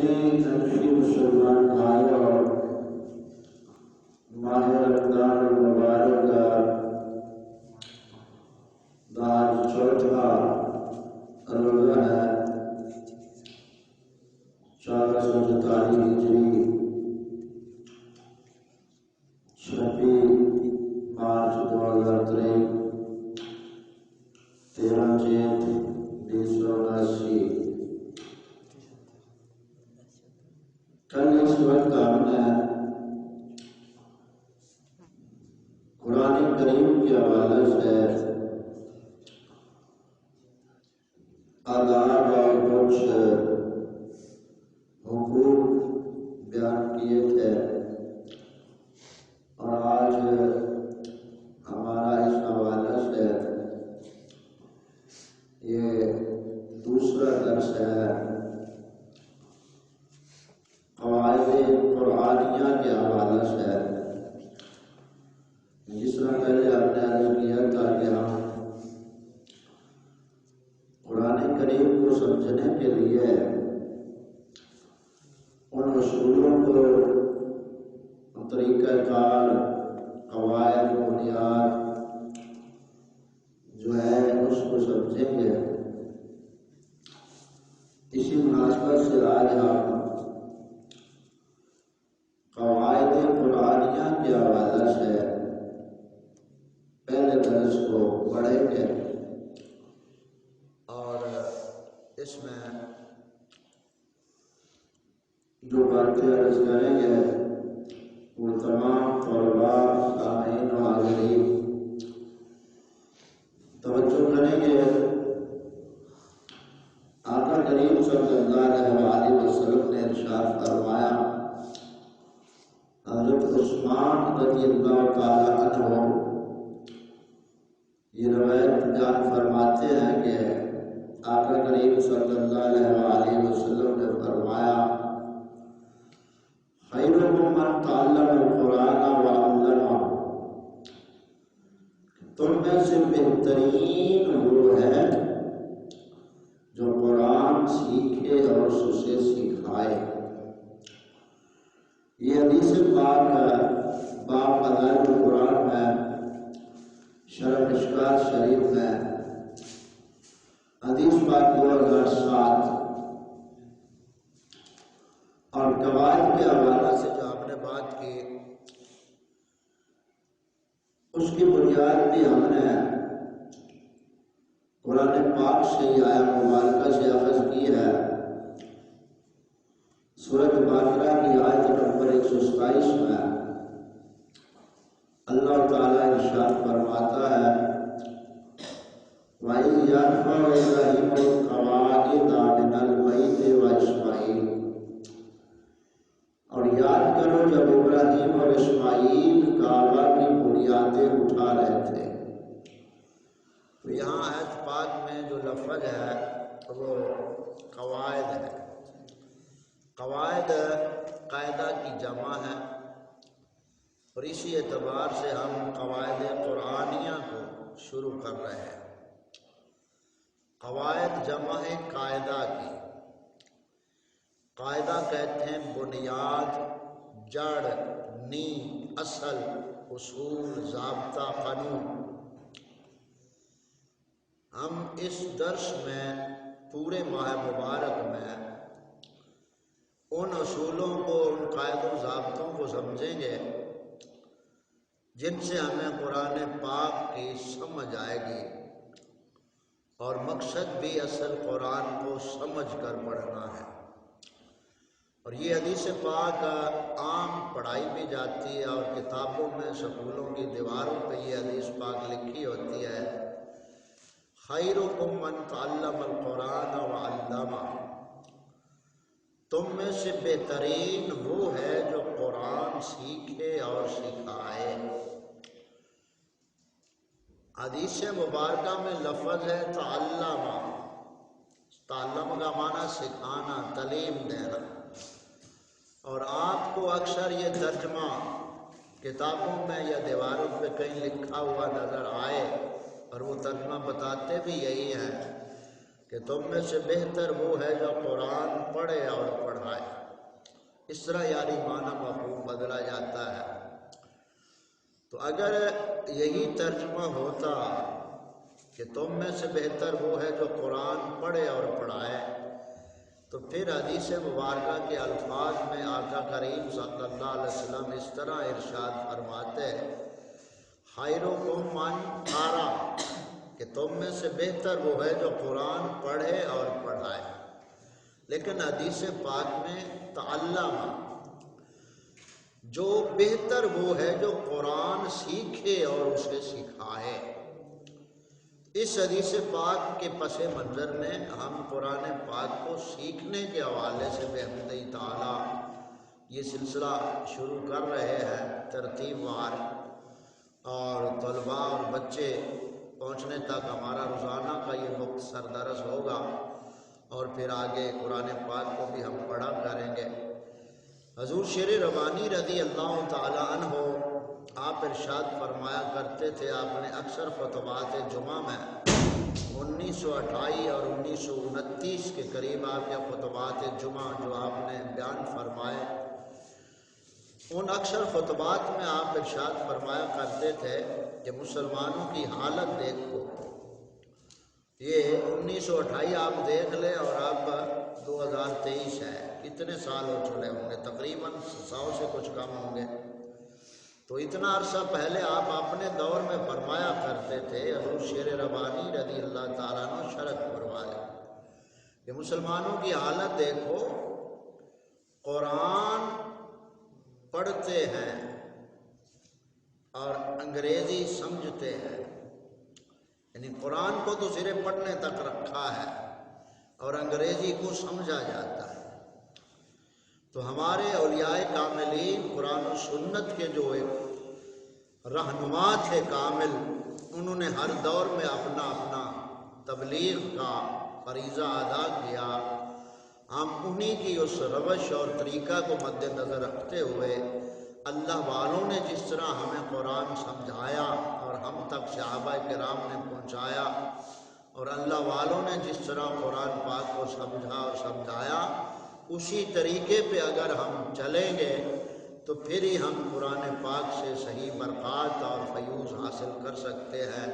سنی انفی مسلمان بھائیوں، ماہ رمضان المبارک کا آج چوتھا روزہ ہے، 1444 ہجری، 26 مارچ 2023، 13 جیت 2079۔ کل اس وقت ہم نے قرآن کریم کے حوالے سے آداب اور کچھ حقوق بیان کیے تھے، اور آج ہمارا اس حوالے سے یہ دوسرا درس ہے، قواعد قرآنیہ کے حوالے سے۔ جس طرح پہلے آپ نے عرض کیا تھا کہ ہم قرآن کریم کو سمجھنے کے لیے ان اصولوں کو، طریقہ کار، قواعد، بنیاد جو ہے اس کو سمجھیں گے۔ اسی مناسبت سے آج ہم قواعد قرآنیہ کے حوالے سے پہلے درس کو پڑھیں گے، اور اس میں جو باتیں عرض کریں گے وہ تمام طلباء، سامعین و حاضرین توجہ کریں گے۔ آقا کریم صلی اللہ علیہ وسلم نے ارشاد فرمایا، حضرت عثمان رضی اللہ تعالیٰ عنہ یہ روایت بیان فرماتے ہیں کہ آقا کریم صلی اللہ علیہ وسلم نے فرمایا، خیرکم من تعلم القرآن وعلمہ، تم میں سے بہترین وہ ہے جو قرآن سیکھے اور اسے سکھائے۔ یہ حدیث پاک باب فضائل القرآن میں، شرح مشکوٰۃ شریف میں، حدیث پاک 2007، اور قواعد کے حوالے سے جو آپ نے بات کی اس کی بنیاد بھی ہم نے قرآن پاک سے یہ آیت مبارکہ سے اخذ کی ہے۔ سورۃ بقرہ کی آیت نمبر 127 میں اللہ تعالیٰ ارشاد فرماتا ہے، وَإِذْ يَرْفَعُ إِبْرَاهِيمُ الْقَوَاعِدَ مِنَ الْبَيْتِ وَإِسْمَاعِيلُ، اور یاد کرو جب ابراہیم اور اسماعیل کعبہ کی بنیادیں اٹھا رہے تھے۔ تو یہاں آیت پاک میں جو لفظ ہے وہ قواعد ہے۔ قواعد قاعدہ کی جمع ہے، اور اسی اعتبار سے ہم قواعد قرآنیہ کو شروع کر رہے ہیں۔ قواعد جمع ہے قاعدہ کی۔ قاعدہ کہتے ہیں بنیاد، جڑ، نیم، اصل، اصول، ضابطہ، قانون۔ ہم اس درس میں پورے ماہ مبارک میں ان اصولوں کو، ان قاعدوں و ضابطوں کو سمجھیں گے جن سے ہمیں قرآن پاک کی سمجھ آئے گی، اور مقصد بھی اصل قرآن کو سمجھ کر پڑھنا ہے۔ اور یہ حدیث پاک عام پڑھائی بھی جاتی ہے، اور کتابوں میں، سکولوں کی دیواروں پہ یہ حدیث پاک لکھی ہوتی ہے، خیرکم من تعلم القرآن وعلمہ، تم میں سے بہترین وہ ہے جو قرآن سیکھے اور سکھائے۔ حدیث مبارکہ میں لفظ ہے تعلمہ۔ تعلم کا معنی سکھانا، تعلیم دینا، اور آپ کو اکثر یہ ترجمہ کتابوں میں یا دیواروں پہ کہیں لکھا ہوا نظر آئے، اور وہ ترجمہ بتاتے بھی یہی ہیں کہ تم میں سے بہتر وہ ہے جو قرآن پڑھے اور پڑھائے۔ اس طرح یعنی معنی مفہوم بدلا جاتا ہے۔ تو اگر یہی ترجمہ ہوتا کہ تم میں سے بہتر وہ ہے جو قرآن پڑھے اور پڑھائے، تو پھر حدیث مبارکہ کے الفاظ میں آقا کریم صلی اللہ علیہ وسلم اس طرح ارشاد فرماتے خیرکم من قرأ، کہ تم میں سے بہتر وہ ہے جو قرآن پڑھے اور پڑھائے۔ لیکن حدیث پاک میں تعلم، جو بہتر وہ ہے جو قرآن سیکھے اور اسے سکھائے۔ اس حدیث پاک کے پس منظر میں ہم قرآن پاک کو سیکھنے کے حوالے سے بحمدہ تعالیٰ یہ سلسلہ شروع کر رہے ہیں ترتیب وار، اور طلباء اور بچے پہنچنے تک ہمارا روزانہ کا یہ مختصر درس ہوگا، اور پھر آگے قرآن پاک کو بھی ہم پڑھا کریں گے۔ حضور شیر ربانی رضی اللہ تعالیٰ عنہ آپ ارشاد فرمایا کرتے تھے، آپ نے اکثر خطبات جمعہ میں 1928 اور 1929 کے قریب آپ کے خطبات جمعہ جو آپ نے بیان فرمائے، ان اکثر خطبات میں آپ ارشاد فرمایا کرتے تھے کہ مسلمانوں کی حالت دیکھو۔ یہ 1928 آپ دیکھ لیں اور اب 2023 ہے، کتنے سال ہو چلے ہوں گے؟ تقریباً 100 سے کچھ کم ہوں گے۔ تو اتنا عرصہ پہلے آپ اپنے دور میں فرمایا کرتے تھے، حضور شیر ربانی رضی اللہ تعالیٰ عنہ شرح فرمایا کہ مسلمانوں کی حالت دیکھو، قرآن پڑھتے ہیں اور انگریزی سمجھتے ہیں، یعنی قرآن کو تو صرف پڑھنے تک رکھا ہے اور انگریزی کو سمجھا جاتا ہے۔ تو ہمارے اولیاء کاملین قرآن و سنت کے جو ایک رہنما تھے کامل، انہوں نے ہر دور میں اپنا اپنا تبلیغ کا فریضہ ادا کیا۔ ہم انہی کی اس روش اور طریقہ کو مد نظر رکھتے ہوئے اللہ والوں نے جس طرح ہمیں قرآن سمجھایا اور ہم تک صحابہ کرام نے پہنچایا، اور اللہ والوں نے جس طرح قرآن پاک کو سمجھا اور سمجھایا، اسی طریقے پہ اگر ہم چلیں گے تو پھر ہی ہم قرآن پاک سے صحیح برکات اور فیوز حاصل کر سکتے ہیں۔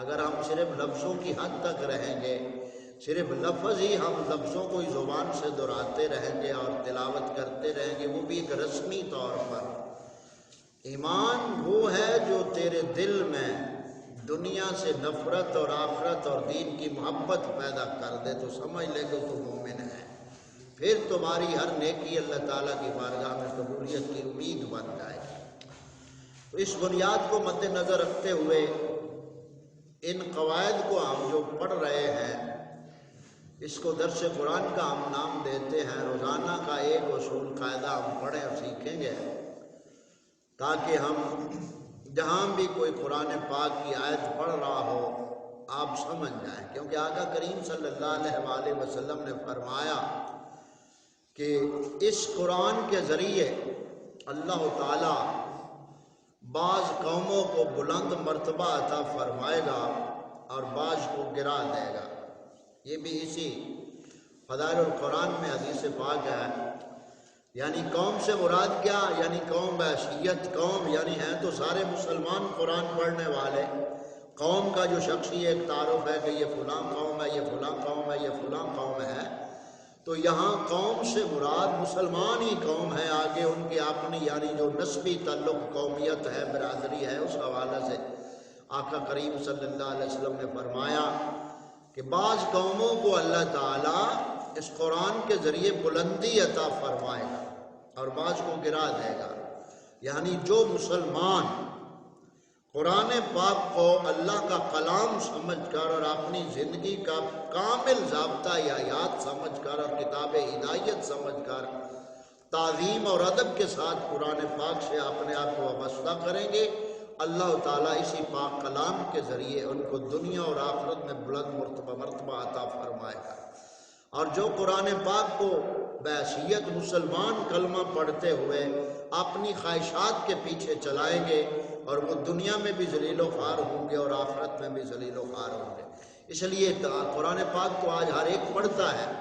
اگر ہم صرف لفظوں کی حد تک رہیں گے، صرف لفظ ہی ہم لفظوں کو ہی زبان سے دہراتے رہیں گے اور تلاوت کرتے رہیں گے، وہ بھی ایک رسمی طور پر، ایمان وہ ہے جو تیرے دل میں دنیا سے نفرت اور آخرت اور دین کی محبت پیدا کر دے تو سمجھ لے کہ تو مومن ہے، پھر تمہاری ہر نیکی اللہ تعالیٰ کی بارگاہ میں قبولیت کی امید بن جائے گی۔ تو اس بنیاد کو مد نظر رکھتے ہوئے ان قواعد کو ہم جو پڑھ رہے ہیں، اس کو درس قرآن کا ہم نام دیتے ہیں۔ روزانہ کا ایک اصول قاعدہ ہم پڑھیں اور سیکھیں گے تاکہ ہم جہاں بھی کوئی قرآن پاک کی آیت پڑھ رہا ہو آپ سمجھ جائیں، کیونکہ آقا کریم صلی اللہ علیہ وآلہ وسلم نے فرمایا کہ اس قرآن کے ذریعے اللہ تعالیٰ بعض قوموں کو بلند مرتبہ عطا فرمائے گا اور بعض کو گرا دے گا۔ یہ بھی اسی فضائل القرآن میں حدیث پاک ہے۔ یعنی قوم سے مراد کیا؟ یعنی قوم بحیثیت قوم، یعنی ہیں تو سارے مسلمان قرآن پڑھنے والے۔ قوم کا جو شخصی ایک تعارف ہے کہ یہ فلاں قوم ہے، یہ فلاں قوم ہے، یہ فلاں قوم ہے، تو یہاں قوم سے مراد مسلمان ہی قوم ہے۔ آگے ان کی اپنی یعنی جو نسبی تعلق قومیت ہے، برادری ہے، اس حوالے سے آقا کریم صلی اللہ علیہ وسلم نے فرمایا کہ بعض قوموں کو اللہ تعالیٰ اس قرآن کے ذریعے بلندی عطا فرمائے گا اور بعض کو گرا دے گا۔ یعنی جو مسلمان قرآن پاک کو اللہ کا کلام سمجھ کر اور اپنی زندگی کا کامل ضابطہ یا یاد سمجھ کر اور کتاب ہدایت سمجھ کر تعظیم اور ادب کے ساتھ قرآن پاک سے اپنے آپ کو وابستہ کریں گے، اللہ تعالیٰ اسی پاک کلام کے ذریعے ان کو دنیا اور آخرت میں بلند مرتبہ عطا فرمائے گا۔ اور جو قرآن پاک کو بحیثیت مسلمان کلمہ پڑھتے ہوئے اپنی خواہشات کے پیچھے چلائیں گے، اور وہ دنیا میں بھی ذلیل و خوار ہوں گے اور آخرت میں بھی ذلیل و خوار ہوں گے۔ اس لیے قرآن پاک تو آج ہر ایک پڑھتا ہے،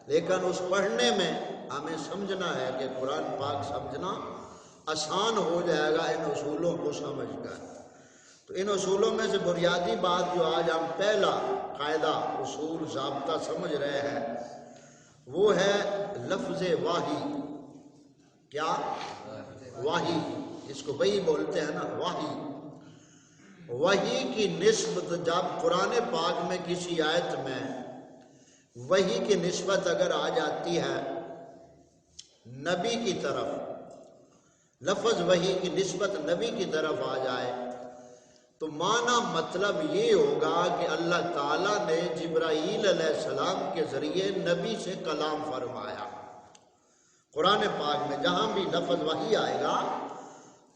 لیکن اس پڑھنے میں ہمیں سمجھنا ہے کہ قرآن پاک سمجھنا آسان ہو جائے گا ان اصولوں کو سمجھ کر۔ تو ان اصولوں میں سے بنیادی بات جو آج ہم پہلا قاعدہ اصول ضابطہ سمجھ رہے ہیں وہ ہے لفظ واحی۔ کیا؟ واحی، اس کو وحی بولتے ہیں نا، واحی۔ وحی کی نسبت جب قرآن پاک میں کسی آیت میں وحی کی نسبت اگر آ جاتی ہے نبی کی طرف، لفظ وحی کی نسبت نبی کی طرف آ جائے تو معنی مطلب یہ ہوگا کہ اللہ تعالیٰ نے جبرائیل علیہ السلام کے ذریعے نبی سے کلام فرمایا۔ قرآن پاک میں جہاں بھی لفظ وحی آئے گا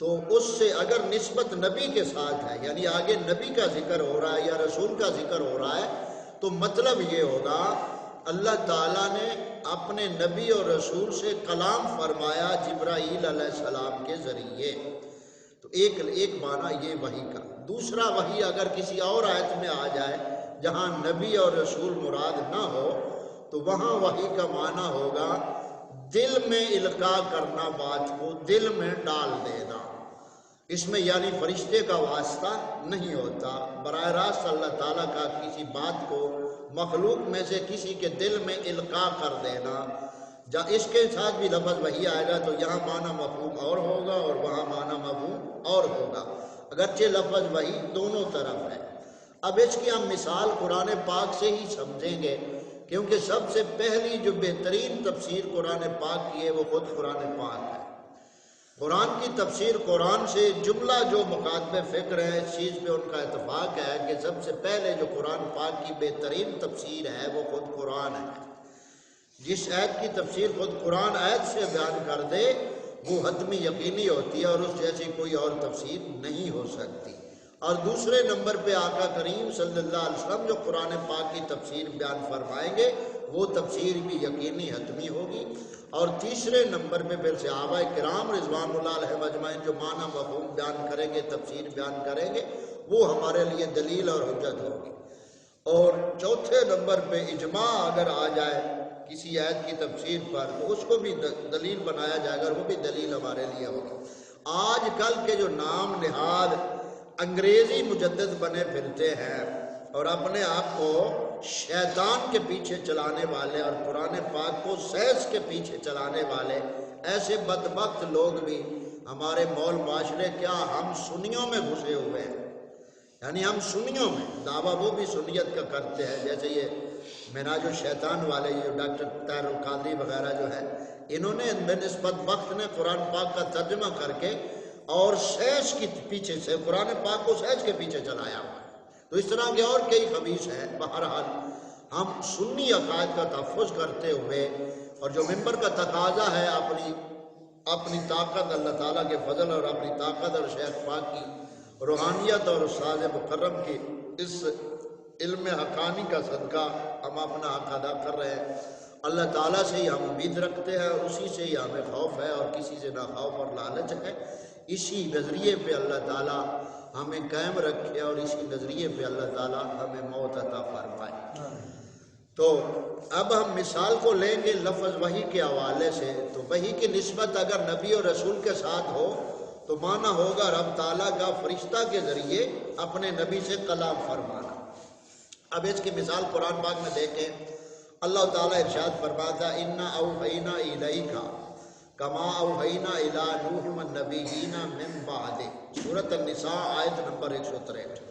تو اس سے اگر نسبت نبی کے ساتھ ہے، یعنی آگے نبی کا ذکر ہو رہا ہے یا رسول کا ذکر ہو رہا ہے، تو مطلب یہ ہوگا اللہ تعالیٰ نے اپنے نبی اور رسول سے کلام فرمایا جبرائیل علیہ السلام کے ذریعے۔ تو ایک معنی یہ وحی کا۔ دوسرا وحی اگر کسی اور آیت میں آ جائے جہاں نبی اور رسول مراد نہ ہو تو وہاں وحی کا معنی ہوگا دل میں القاء کرنا، بات کو دل میں ڈال دینا۔ اس میں یعنی فرشتے کا واسطہ نہیں ہوتا، براہ راست اللہ تعالیٰ کا کسی بات کو مخلوق میں سے کسی کے دل میں القاء کر دینا۔ اس کے ساتھ بھی لفظ وحی آئے گا تو یہاں معنی مفہوم اور ہوگا اور وہاں معنی مفہوم اور ہوگا، اگرچہ لفظ وحی دونوں طرف ہے۔ اب اس کی ہم مثال قرآن پاک سے ہی سمجھیں گے، کیونکہ سب سے پہلی جو بہترین تفسیر قرآن پاک کی ہے وہ خود قرآن پاک ہے۔ قرآن کی تفسیر قرآن سے جملہ جو مکاتب فکر ہیں اس چیز پہ ان کا اتفاق ہے کہ سب سے پہلے جو قرآن پاک کی بہترین تفسیر ہے وہ خود قرآن ہے۔ جس آیت کی تفسیر خود قرآن آیت سے بیان کر دے وہ حتمی یقینی ہوتی ہے اور اس جیسی کوئی اور تفسیر نہیں ہو سکتی۔ اور دوسرے نمبر پہ آقا کریم صلی اللہ علیہ وسلم جو قرآن پاک کی تفسیر بیان فرمائیں گے وہ تفسیر بھی یقینی حتمی ہوگی۔ اور تیسرے نمبر پہ پھر صحابہ کرام رضوان اللہ علیہم اجمعین جو معنی مفہوم بیان کریں گے، تفسیر بیان کریں گے، وہ ہمارے لیے دلیل اور حجت ہوگی۔ اور چوتھے نمبر پہ اجماع اگر آ جائے کسی آیت کی تفسیر پر تو اس کو بھی دلیل بنایا جائے گا اور وہ بھی دلیل ہمارے لیے ہوگی۔ آج کل کے جو نام نہاد انگریزی مجدد بنے پھرتے ہیں اور اپنے آپ کو شیطان کے پیچھے چلانے والے اور قرآن پاک کو سائنس کے پیچھے چلانے والے ایسے بدبخت لوگ بھی ہمارے مول معاشرے، کیا ہم سنیوں میں گھسے ہوئے ہیں، یعنی ہم سنیوں میں دعویٰ وہ بھی سنیت کا کرتے ہیں، جیسے یہ معراج الشیطان والے یہ ڈاکٹر طاہر القادری وغیرہ جو ہے، انہوں نے بنسبت وقت نے قرآن پاک کا ترجمہ کر کے اور سائنس کے پیچھے سے قرآن پاک کو سائنس کے پیچھے چلایا ہوا ہے۔ تو اس طرح کے اور کئی خبیث ہیں۔ بہرحال ہم سنی عقائد کا تحفظ کرتے ہوئے اور جو منبر کا تقاضا ہے اپنی طاقت اللہ تعالیٰ کے فضل اور اپنی طاقت اور شیخ پاک کی روحانیت اور استاد مکرم کی اس علم حقانی کا صدقہ ہم اپنا حق ادا کر رہے ہیں۔ اللہ تعالیٰ سے ہی ہم امید رکھتے ہیں اور اسی سے ہی ہمیں خوف ہے اور کسی سے نہ خوف اور لالچ ہے۔ اسی نظریے پہ اللہ تعالیٰ ہمیں قائم رکھے اور اسی نظریے پہ اللہ تعالیٰ ہمیں موت عطا فرمائے۔ تو اب ہم مثال کو لیں گے لفظ وحی کے حوالے سے۔ تو وحی کی نسبت اگر نبی اور رسول کے ساتھ ہو تو معنی ہوگا رب تعالیٰ کا فرشتہ کے ذریعے اپنے نبی سے کلام فرمانا۔ اب اس کی مثال قرآن پاک میں دیکھیں، اللہ تعالیٰ ارشاد فرماتا ہے اِنَّا أَوْحَيْنَا إِلَيْكَ کما اوحینا الی نوح والنبیین من بعد، سورۃ النساء آیت نمبر 163۔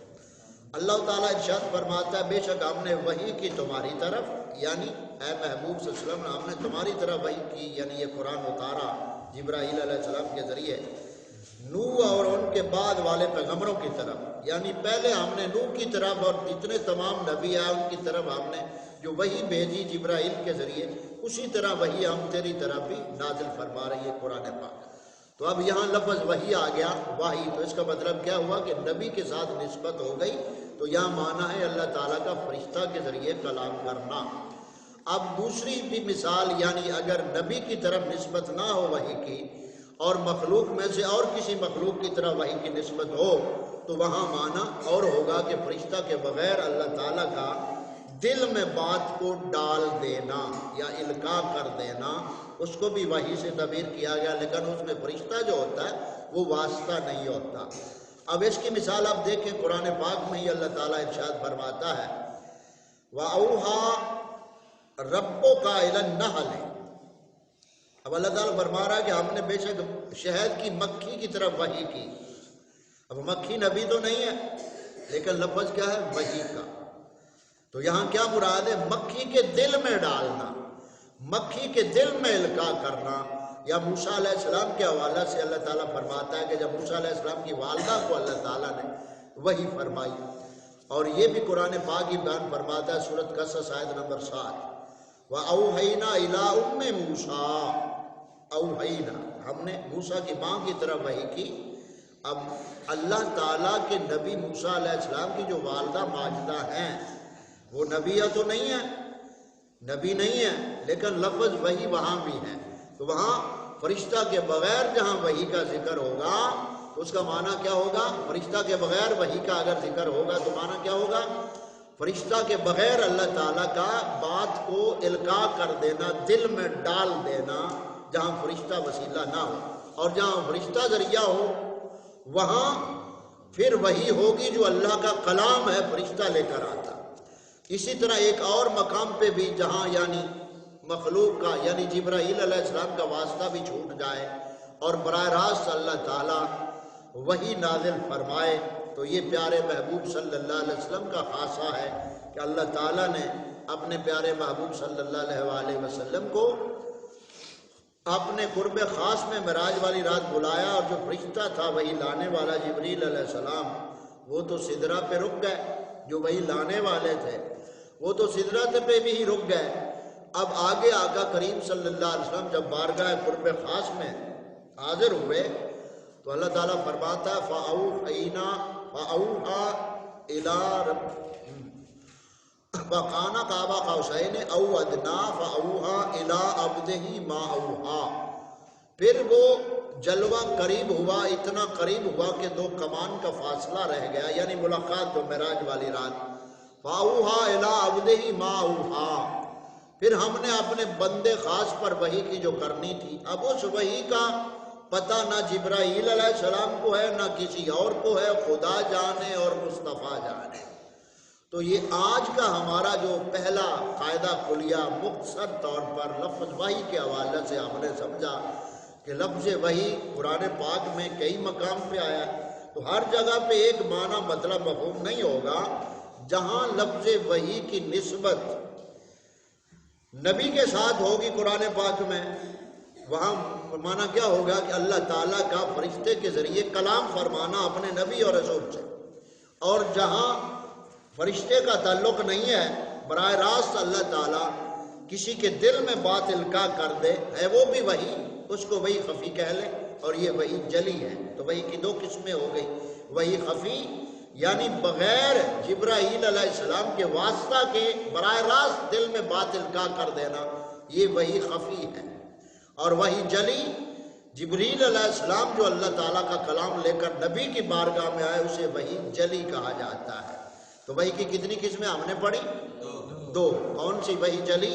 اللہ تعالیٰ ارشاد فرماتا ہے بے شک ہم نے وحی کی تمہاری طرف، یعنی اے محبوب صلی اللہ علیہ وسلم ہم نے تمہاری طرف وحی کی، یعنی یہ قرآن اتارا جبرائیل علیہ السلام کے ذریعے نوح اور ان کے بعد والے پیغمبروں کی طرف، یعنی پہلے ہم نے نوح کی طرف اور جتنے تمام نبی ہیں ان کی طرف ہم نے جو وحی بھیجی جبرائیل کے ذریعے، اسی طرح وحی ہم تیری طرف بھی نازل فرما رہی ہے قرآن پاک۔ تو اب یہاں لفظ وحی آ گیا، وحی، تو اس کا مطلب کیا ہوا کہ نبی کے ساتھ نسبت ہو گئی، تو یہاں معنی ہے اللہ تعالیٰ کا فرشتہ کے ذریعے کلام کرنا۔ اب دوسری بھی مثال، یعنی اگر نبی کی طرف نسبت نہ ہو وحی کی اور مخلوق میں سے اور کسی مخلوق کی طرف وحی کی نسبت ہو تو وہاں معنی اور ہوگا کہ فرشتہ کے بغیر اللہ تعالیٰ کا دل میں بات کو ڈال دینا یا القاء کر دینا، اس کو بھی وحی سے تعبیر کیا گیا، لیکن اس میں فرشتہ جو ہوتا ہے وہ واسطہ نہیں ہوتا۔ اب اس کی مثال آپ دیکھیں قرآن پاک میں ہی اللہ تعالیٰ ارشاد فرماتا ہے وَأَوْحَى رَبُّكَ إِلَى النَّحْلِ۔ اب اللہ تعالیٰ فرما رہا ہے کہ ہم نے بے شک شہد کی مکھی کی طرف وحی کی۔ اب مکھی نبی تو نہیں ہے، لیکن لفظ کیا ہے؟ وحی کا۔ تو یہاں کیا مراد ہے؟ مکھی کے دل میں ڈالنا، مکھی کے دل میں القاء کرنا۔ یا موسیٰ علیہ السلام کے حوالہ سے اللہ تعالیٰ فرماتا ہے کہ جب موسیٰ علیہ السلام کی والدہ کو اللہ تعالیٰ نے وحی فرمائی، اور یہ بھی قرآن پاک ہی بیان فرماتا ہے سورۃ قصص آیت نمبر 7 وَأَوْحَيْنَا إِلَىٰ أُمِّ مُوسَىٰ، اوحینا، ہم نے موسیٰ کی ماں کی طرف وحی کی۔ اب اللہ تعالیٰ کے نبی موسیٰ علیہ السلام کی جو والدہ ماجدہ ہیں وہ نبیہ تو نہیں ہے، نبی نہیں ہے، لیکن لفظ وحی وہاں بھی ہے۔ تو وہاں فرشتہ کے بغیر جہاں وحی کا ذکر ہوگا تو اس کا معنی کیا ہوگا؟ فرشتہ کے بغیر وحی کا اگر ذکر ہوگا تو معنی کیا ہوگا؟ فرشتہ کے بغیر اللہ تعالیٰ کا بات کو القاء کر دینا، دل میں ڈال دینا، جہاں فرشتہ وسیلہ نہ ہو، اور جہاں فرشتہ ذریعہ ہو وہاں پھر وحی ہوگی جو اللہ کا کلام ہے، فرشتہ لے کر آتا۔ اسی طرح ایک اور مقام پہ بھی جہاں یعنی مخلوق کا یعنی جبرائیل علیہ السلام کا واسطہ بھی چھوٹ جائے اور براہ راست اللہ تعالیٰ وحی نازل فرمائے، تو یہ پیارے محبوب صلی اللہ علیہ وسلم کا خاصہ ہے کہ اللہ تعالیٰ نے اپنے پیارے محبوب صلی اللہ علیہ وسلم کو اپنے قرب خاص میں معراج والی رات بلایا، اور جو فرشتہ تھا وہی لانے والا جبریل علیہ السلام وہ تو سدرہ پہ رک گئے، جو وہی لانے والے تھے وہ تو سدرہ پہ بھی ہی رک گئے۔ اب آگے آقا کریم صلی اللہ علیہ وسلم جب بارگاہ قرب خاص میں حاضر ہوئے تو اللہ تعالیٰ فرماتا ہے فَأَوْحَى إِلَىٰ فَكَانَ قَابَ قَوْسَيْنِ أَوْ أَدْنَىٰ فَأَوْحَى إِلَىٰ عَبْدِهِ مَا أَوْحَىٰ، پھر وہ جلوہ قریب ہوا، اتنا قریب ہوا کہ 2 کمان کا فاصلہ رہ گیا، یعنی ملاقات تو معراج والی رات۔ فَأَوْحَىٰ إِلَىٰ عَبْدِهِ مَا أَوْحَىٰ، پھر ہم نے اپنے بندے خاص پر وحی کی جو کرنی تھی۔ اب اس وحی کا پتہ نہ جبرائیل علیہ السلام کو ہے نہ کسی اور کو ہے، خدا جانے اور مصطفیٰ جانے۔ تو یہ آج کا ہمارا جو پہلا قاعدہ کلیہ مختصر طور پر لفظ وحی کے حوالے سے ہم نے سمجھا کہ لفظ وحی قرآن پاک میں کئی مقام پہ آیا ہے، تو ہر جگہ پہ ایک معنی مطلب مفہوم نہیں ہوگا۔ جہاں لفظ وحی کی نسبت نبی کے ساتھ ہوگی قرآن پاک میں، وہاں معنی کیا ہوگا کہ اللہ تعالیٰ کا فرشتے کے ذریعے کلام فرمانا اپنے نبی اور رسول سے۔ اور جہاں فرشتے کا تعلق نہیں ہے، براہ راست اللہ تعالیٰ کسی کے دل میں بات القاء کر دے، ہے وہ بھی وحی، اس کو وحی خفی کہہ لیں، اور یہ وحی جلی ہے۔ تو وحی کی 2 قسمیں ہو گئی، وحی خفی یعنی بغیر جبرائیل علیہ السلام کے واسطہ کے براہ راست دل میں بات القاء کر دینا، یہ وحی خفی ہے۔ اور وحی جلی جبریل علیہ السلام جو اللہ تعالیٰ کا کلام لے کر نبی کی بارگاہ میں آئے، اسے وحی جلی کہا جاتا ہے۔ تو وحی کی کتنی قسمیں ہم نے پڑھی؟ 2۔ کون سی؟ وحی جلی،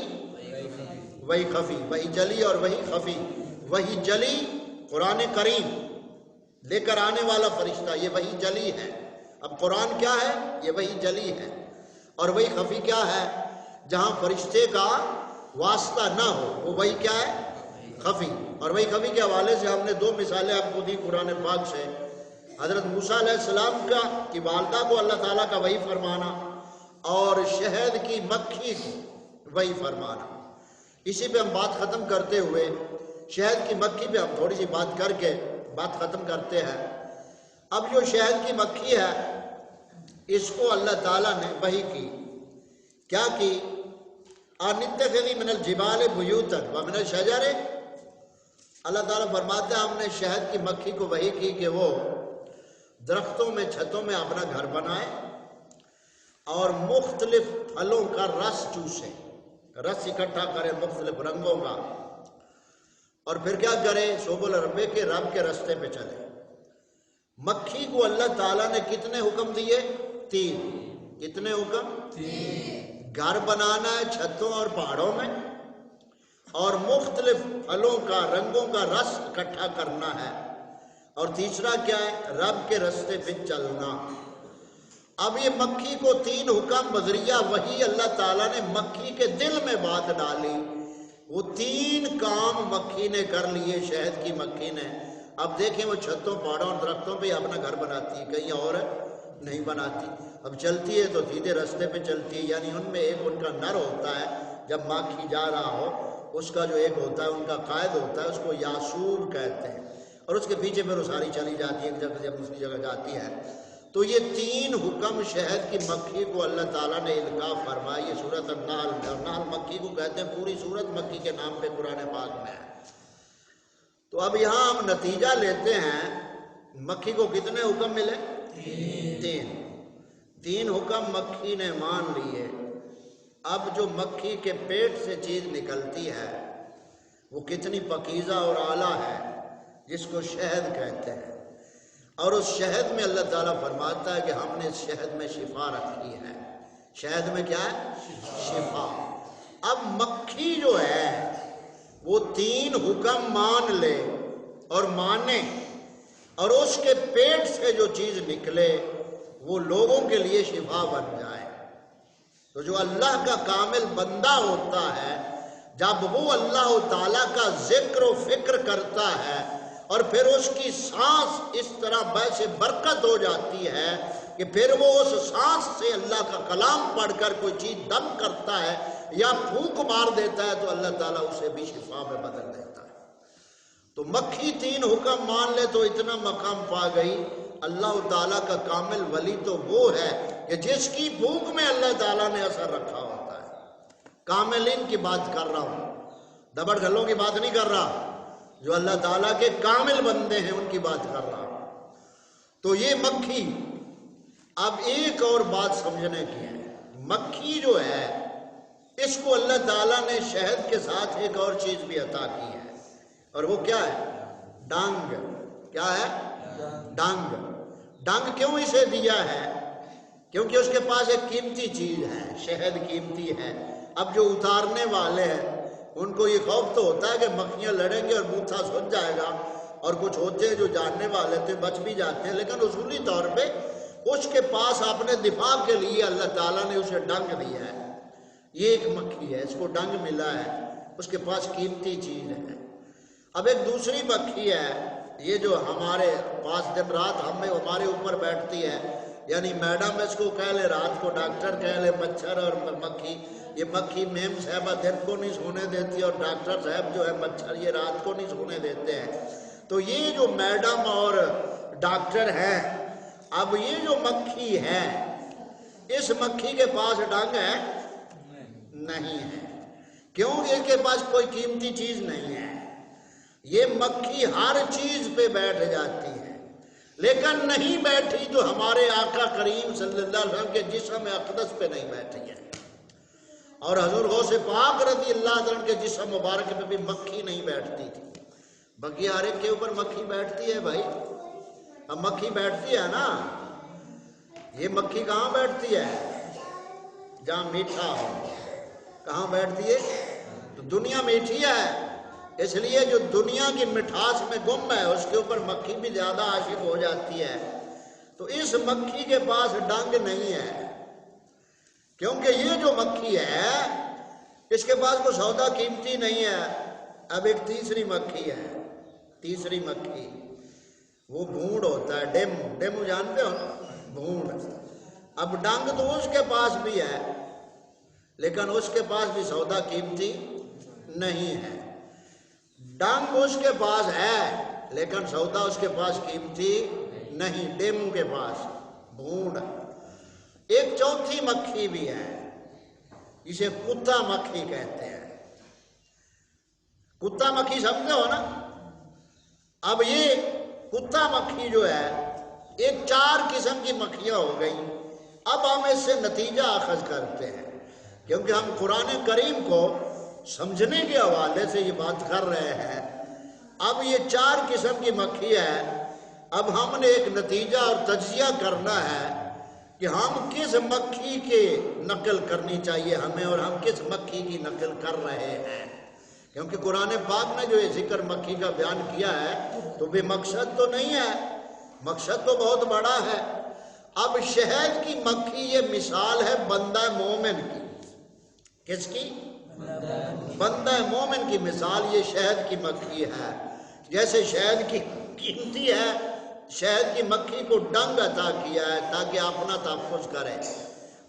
وحی خفی۔ وحی جلی اور وحی خفی۔ وحی جلی قرآن کریم لے کر آنے والا فرشتہ، یہ وحی جلی ہے۔ اب قرآن کیا ہے؟ یہ وحی جلی ہے۔ اور وحی خفی کیا ہے؟ جہاں فرشتے کا واسطہ نہ ہو، وہ وحی کیا ہے؟ خفی۔ اور وحی خفی کے حوالے سے ہم نے 2 مثالیں آپ کو دی قرآن پاک سے، حضرت موسیٰ علیہ السلام کی والدہ کو اللہ تعالیٰ کا وحی فرمانا، اور شہد کی مکھی کو وحی فرمانا۔ اسی پہ ہم بات ختم کرتے ہوئے شہد کی مکھی پہ ہم تھوڑی سی بات کر کے بات ختم کرتے ہیں۔ اب جو شہد کی مکھی ہے اس کو اللہ تعالیٰ نے وحی کی، کیا کی؟ انتخذی من الجبال بیوتا ومن الشجر، اللہ تعالیٰ فرماتے ہیں ہم نے شہد کی مکھی کو وحی کی کہ وہ درختوں میں چھتوں میں اپنا گھر بنائے اور مختلف پھلوں کا رس چوسے، رس اکٹھا کرے مختلف رنگوں کا، اور پھر کیا کرے؟ سبل ربے کے رب کے رستے پہ چلے۔ مکھی کو اللہ تعالیٰ نے کتنے حکم دیے؟ 3۔ کتنے حکم؟ 3۔ گھر بنانا ہے چھتوں اور پہاڑوں میں، اور مختلف پھلوں کا رنگوں کا رس اکٹھا کرنا ہے، اور تیسرا کیا ہے؟ رب کے رستے پہ چلنا۔ اب یہ مکھی کو 3 حکم بذریعہ وہی اللہ تعالیٰ نے مکھی کے دل میں بات ڈالی، وہ 3 کام مکھی نے کر لیے، شہد کی مکھی نے۔ اب دیکھیں وہ چھتوں پہاڑوں اور درختوں پہ اپنا گھر بناتی ہے، کہیں اور نہیں بناتی۔ اب چلتی ہے تو سیدھے رستے پہ چلتی ہے، یعنی ان میں ایک ان کا نر ہوتا ہے، جب مکھی جا رہا ہو اس کا جو ایک ہوتا ہے ان کا قائد ہوتا ہے، اس کو یاسوب کہتے ہیں، اور اس کے پیچھے پھر وہ ساری چلی جاتی ہے، ایک جگہ جب دوسری جگہ جاتی ہے۔ تو یہ 3 حکم شہد کی مکھی کو اللہ تعالیٰ نے القاء فرمائی۔ یہ سورۃ النحل، نحل مکھی کو کہتے ہیں، پوری سورت مکھی کے نام پہ قرآن پاک میں ہے۔ تو اب یہاں ہم نتیجہ لیتے ہیں، مکھی کو کتنے حکم ملے؟ 3 حکم مکھی نے مان لیے۔ اب جو مکھی کے پیٹ سے چیز نکلتی ہے وہ کتنی پاکیزہ اور اعلیٰ ہے، جس کو شہد کہتے ہیں، اور اس شہد میں اللہ تعالیٰ فرماتا ہے کہ ہم نے اس شہد میں شفا رکھی ہے۔ شہد میں کیا ہے؟ شفا۔ اب مکھی جو ہے وہ 3 حکم مان لے اور مانے، اور اس کے پیٹ سے جو چیز نکلے وہ لوگوں کے لیے شفا بن جائے۔ تو جو اللہ کا کامل بندہ ہوتا ہے، جب وہ اللہ تعالیٰ کا ذکر و فکر کرتا ہے اور پھر اس کی سانس اس طرح باعث برکت ہو جاتی ہے کہ پھر وہ اس سانس سے اللہ کا کلام پڑھ کر کوئی چیز دم کرتا ہے یا پھونک مار دیتا ہے، تو اللہ تعالیٰ اسے بھی شفا میں بدل دیتا ہے۔ تو مکھی 3 حکم مان لے تو اتنا مقام پا گئی۔ اللہ تعالیٰ کا کامل ولی تو وہ ہے کہ جس کی بھوک میں اللہ تعالیٰ نے اثر رکھا ہوتا ہے۔ کاملین کی بات کر رہا ہوں، دبڑ گھلوں کی بات نہیں کر رہا، جو اللہ تعالیٰ کے کامل بندے ہیں ان کی بات کر رہا ہوں۔ تو یہ مکھی، اب ایک اور بات سمجھنے کی ہے، مکھی جو ہے اس کو اللہ تعالیٰ نے شہد کے ساتھ ایک اور چیز بھی عطا کی ہے، اور وہ کیا ہے؟ ڈنگ۔ کیا ہے؟ ڈنگ۔ ڈنگ کیوں اسے دیا ہے؟ کیونکہ اس کے پاس ایک قیمتی چیز ہے، شہد قیمتی ہے۔ اب جو اتارنے والے ہیں ان کو یہ خوف تو ہوتا ہے کہ مکھیاں لڑیں گے اور بوتھا سج جائے گا، اور کچھ ہوتے ہیں جو جاننے والے تھے بچ بھی جاتے ہیں، لیکن اصولی طور پہ اس کے پاس اپنے دفاع کے لیے اللہ تعالیٰ نے اسے ڈنگ دیا ہے۔ یہ ایک مکھی ہے، اس کو ڈنگ ملا ہے، اس کے پاس قیمتی چیز ہے۔ اب ایک دوسری مکھی ہے، یہ جو ہمارے پاس دن رات ہمارے اوپر بیٹھتی ہے، یعنی میڈم اس کو کہہ لے، رات کو ڈاکٹر کہہ لے، مچھر اور مکھی۔ یہ مکھی میم صاحبہ دن کو نہیں سونے دیتی، اور ڈاکٹر صاحب جو ہے مچھر یہ رات کو نہیں سونے دیتے ہیں۔ تو یہ جو میڈم اور ڈاکٹر ہیں، اب یہ جو مکھی ہے، اس مکھی کے پاس ڈنگ ہے؟ نہیں ہے۔ کیوں؟ اس کے پاس کوئی قیمتی چیز نہیں ہے۔ یہ مکھی ہر چیز پہ بیٹھ جاتی ہے، لیکن نہیں بیٹھی تو ہمارے آقا کریم صلی اللہ علیہ وسلم کے جسم اقدس پہ نہیں بیٹھی ہے، اور حضور غوث پاک رضی اللہ عنہ کے جسم مبارک پہ بھی مکھی نہیں بیٹھتی تھی۔ باقی ہر ایک کے اوپر مکھی بیٹھتی ہے بھائی، اب مکھی بیٹھتی ہے نا، یہ مکھی کہاں بیٹھتی ہے؟ جہاں میٹھا ہو۔ کہاں بیٹھتی ہے؟ تو دنیا میٹھی ہے، اس لیے جو دنیا کی مٹھاس میں گم ہے اس کے اوپر مکھی بھی زیادہ عاشق ہو جاتی ہے۔ تو اس مکھی کے پاس ڈنگ نہیں ہے، کیونکہ یہ جو مکھی ہے اس کے پاس کوئی سودا قیمتی نہیں ہے۔ اب ایک تیسری مکھی ہے، تیسری مکھی، وہ بھونڈ ہوتا ہے، ڈیم جانتے ہو؟ بھونڈ۔ اب ڈنگ تو اس کے پاس بھی ہے، لیکن اس کے پاس بھی سودا قیمتی نہیں ہے۔ ڈنگ اس کے پاس ہے لیکن سودا اس کے پاس قیمتی نہیں، ڈیم کے پاس بھونڈ۔ ایک چوتھی مکھی بھی ہے، اسے کتا مکھی کہتے ہیں۔ کتا مکھی سمجھتے ہو نا؟ اب یہ کتا مکھی جو ہے، ایک 4 قسم کی مکھیاں ہو گئیں۔ اب ہم اس سے نتیجہ اخذ کرتے ہیں، کیونکہ ہم قرآن کریم کو سمجھنے کے حوالے سے یہ بات کر رہے ہیں۔ اب یہ 4 قسم کی مکھی ہے، اب ہم نے ایک نتیجہ اور تجزیہ کرنا ہے کہ ہم کس مکھی کے نقل کرنی چاہیے ہمیں اور ہم کس مکھی کی نقل کر رہے ہیں، کیونکہ قرآن پاک نے جو یہ ذکر مکھی کا بیان کیا ہے تو بے مقصد تو نہیں ہے، مقصد تو بہت بڑا ہے۔ اب شہد کی مکھی یہ مثال ہے بندہ مومن کی، کس کی؟ بندہ مومن کی مثال یہ شہد کی مکھی ہے۔ جیسے شہد کی قیمتی ہے، شہد کی مکھی کو ڈنگ عطا کیا ہے تاکہ اپنا تحفظ کرے۔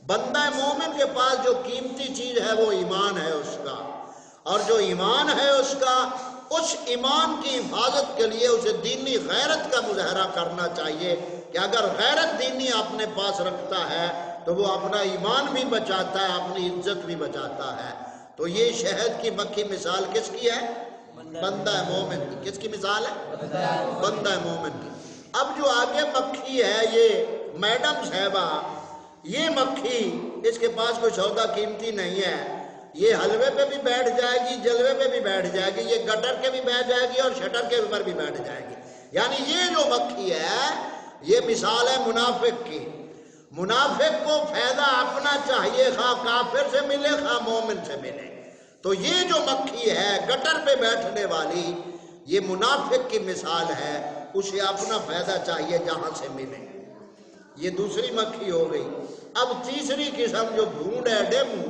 بندہ مومن کے پاس جو قیمتی چیز ہے وہ ایمان ہے اس کا، اور جو ایمان ہے اس کا، اس ایمان کی حفاظت کے لیے اسے دینی غیرت کا مظاہرہ کرنا چاہیے کہ اگر غیرت دینی اپنے پاس رکھتا ہے تو وہ اپنا ایمان بھی بچاتا ہے، اپنی عزت بھی بچاتا ہے۔ تو یہ شہد کی مکھی مثال کس کی ہے؟ بندہ مومن کی۔ کس کی مثال ہے؟ بندہ مومن کی۔ اب جو آگے مکھی ہے یہ میڈم صاحبہ، یہ مکھی اس کے پاس کوئی سودا قیمتی نہیں ہے، یہ حلوے پہ بھی بیٹھ جائے گی، جلوے پہ بھی بیٹھ جائے گی، یہ گٹر کے بھی بیٹھ جائے گی اور شٹر کے اوپر بھی بیٹھ جائے گی۔ یعنی یہ جو مکھی ہے یہ مثال ہے منافق کی۔ منافق کو فائدہ اپنا چاہیے، خواہ کافر سے ملے خواہ مومن سے ملے۔ تو یہ جو مکھی ہے گٹر پہ بیٹھنے والی، یہ منافق کی مثال ہے، اسے اپنا فائدہ چاہیے جہاں سے ملے۔ یہ دوسری مکھی ہو گئی۔ اب تیسری قسم جو بھونڈ ہے، ڈیمو،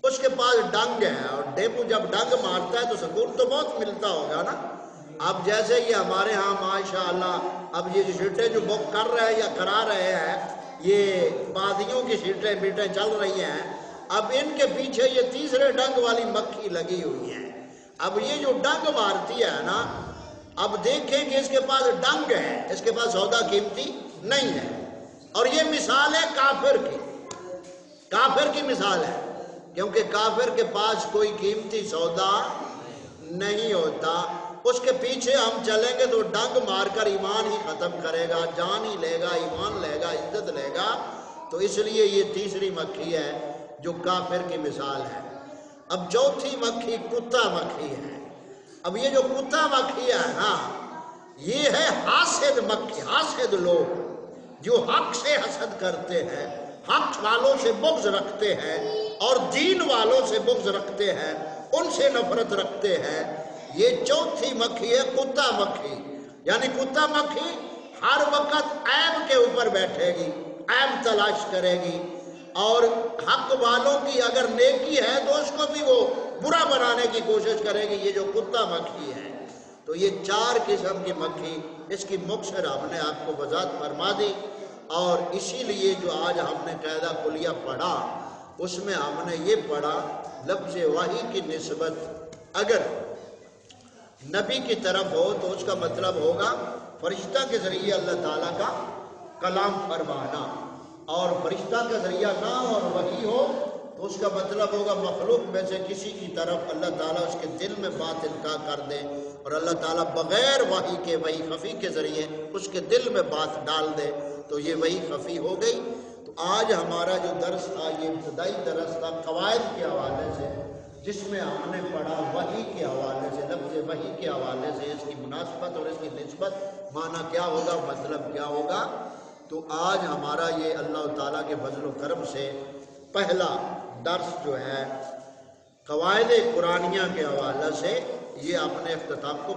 اس کے پاس ڈنگ ہے، اور ڈیمو جب ڈنگ مارتا ہے تو سکون تو بہت ملتا ہوگا نا۔ اب جیسے یہ ہمارے ہاں ماشاءاللہ اب یہ سیٹیں جو بک کر رہے ہیں یا کرا رہے ہیں، یہ بادیوں کی سیٹیں بیٹیں چل رہی ہیں، اب ان کے پیچھے یہ تیسرے ڈنگ والی مکھی لگی ہوئی ہے۔ اب یہ جو ڈنگ مارتی ہے نا، اب دیکھیں کہ اس کے پاس ڈنگ ہے، اس کے پاس سودا قیمتی نہیں ہے، اور یہ مثال ہے کافر کی۔ کافر کی مثال ہے، کیونکہ کافر کے پاس کوئی قیمتی سودا نہیں ہوتا، اس کے پیچھے ہم چلیں گے تو ڈنگ مار کر ایمان ہی ختم کرے گا، جان ہی لے گا، ایمان لے گا، عزت لے گا۔ تو اس لیے یہ تیسری مکھی ہے جو کافر کی مثال ہے۔ اب چوتھی مکھی کتا مکھی ہے۔ اب یہ جو کتا مکھی ہے نا، یہ ہے حاسد مکھی، حاسد لوگ جو حق سے حسد کرتے ہیں، حق والوں سے بغض رکھتے ہیں اور دین والوں سے بغض رکھتے ہیں، ان سے نفرت رکھتے ہیں۔ یہ چوتھی مکھی ہے کتا مکھی۔ یعنی کتا مکھی ہر وقت عیب کے اوپر بیٹھے گی، عیب تلاش کرے گی، اور حق والوں کی اگر نیکی ہے تو اس کو بھی وہ برا بنانے کی کوشش کرے گی۔ یہ جو کتا مکھی ہے، تو یہ چار قسم کی مکھی، اس کی مختصر ہم نے آپ کو وضاحت فرما دی، اور اسی لیے جو آج ہم نے قاعدہ کلیہ پڑھا اس میں ہم نے یہ پڑھا لفظ وحی کی نسبت اگر نبی کی طرف ہو تو اس کا مطلب ہوگا فرشتہ کے ذریعے اللہ تعالیٰ کا کلام فرمانا، اور فرشتہ کا ذریعہ نہ اور وحی ہو تو اس کا مطلب ہوگا مخلوق میں سے کسی کی طرف اللہ تعالیٰ اس کے دل میں بات القاء کر دے، اور اللہ تعالیٰ بغیر وحی کے وحی خفی کے ذریعے اس کے دل میں بات ڈال دے، تو یہ وحی خفی ہو گئی۔ تو آج ہمارا جو درس تھا یہ ابتدائی درس تھا قواعد کے حوالے سے، جس میں ہم نے پڑھا وحی کے حوالے سے، لفظ وحی کے حوالے سے اس کی مناسبت اور اس کی نسبت، معنی کیا ہوگا، مطلب کیا ہوگا۔ تو آج ہمارا یہ اللہ تعالیٰ کے فضل و کرم سے پہلا درس جو ہے قواعد قرآنیہ کے حوالے سے یہ اپنے اختتام کو